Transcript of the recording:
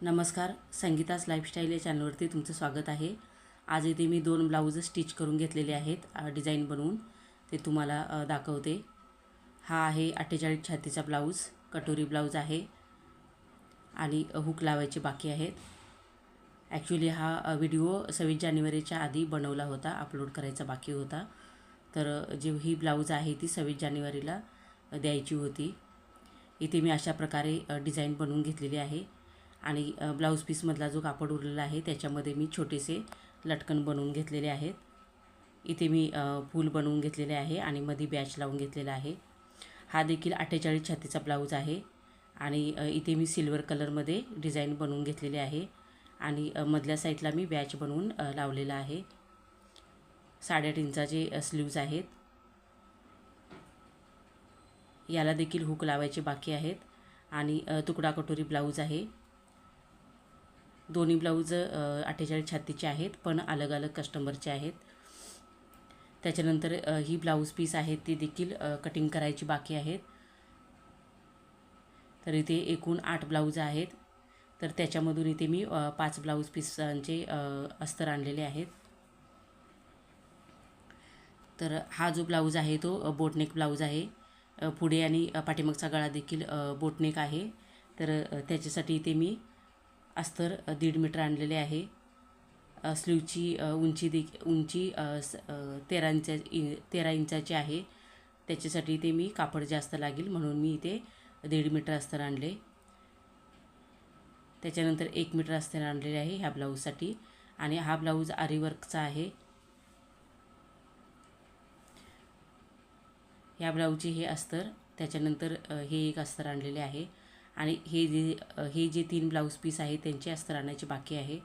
नमस्कार, संगीतास लाईफस्टाईल या चॅनलवरती तुमचं स्वागत आहे। आज इथे मी 2 ब्लाऊज स्टिच करून घेतलेले आहेत डिझाईन बनवून ते तुम्हाला दाखवते। हा आहे 48 छातीचा ब्लाऊज, कटोरी ब्लाऊज आहे आणि हुक लावायचे बाकी आहेत। ॲक्च्युअली हा व्हिडिओ 26 जानेवारीच्या आधी बनवला होता, अपलोड करायचा बाकी होता। तर जी ही ब्लाऊज आहे ती 26 जानेवारीला द्यायची होती। इथे मी अशा प्रकारे डिझाईन बनवून घेतलेली आहे आणि ब्लाऊज पीसमधला जो कापड उरलेला आहे त्याच्यामध्ये मी छोटेसे लटकन बनवून घेतलेले आहेत। इथे मी फूल बनवून घेतलेले आहे आणि मध्ये बॅच लावून घेतलेला आहे। हा देखील 48 छातीचा ब्लाऊज आहे आणि इथे मी सिल्वर कलरमध्ये डिझाईन बनवून घेतलेले आहे आणि मधल्या साईडला मी बॅच बनवून लावलेला आहे। 8.5 इंचाचे स्लीव्ज आहेत। याला देखील हुक लावायचे बाकी आहेत आणि तुकडा कटोरी ब्लाऊज आहे। दोन्ही ब्लाऊज 48 छातीचे आहेत पण अलग अलग कस्टमरचे आहेत। त्याच्यानंतर ही ब्लाऊज पीस आहेत ती देखील कटिंग करायची बाकी आहेत। तर इथे एकूण 8 ब्लाऊज आहेत। तर त्याच्यामधून इथे मी 5 ब्लाऊज पीसांचे अस्तर आणलेले आहेत। तर हा जो ब्लाऊज आहे तो बोटनेक ब्लाऊज आहे। पुढे आणि पाठीमागचा गळा देखील बोटनेक आहे। तर त्याच्यासाठी इथे मी अस्तर 1.5 मीटर आणलेले आहे। स्लीवची उंची 13 इंचाची आहे। त्याच्यासाठी इथे मी कापड जास्त लागेल म्हणून मी इथे 1.5 मीटर अस्तर आणले। त्याच्यानंतर 1 मीटर अस्तर आणलेले आहे ह्या ब्लाऊजसाठी आणि हा ब्लाऊज आरी वर्कचा आहे। ह्या ब्लाऊजचे हे अस्तर, त्याच्यानंतर हे एक अस्तर आणलेले आहे आणि हे जे 3 ब्लाऊज पीस आहे त्यांचे अस्तर आणायचे बाकी आहे।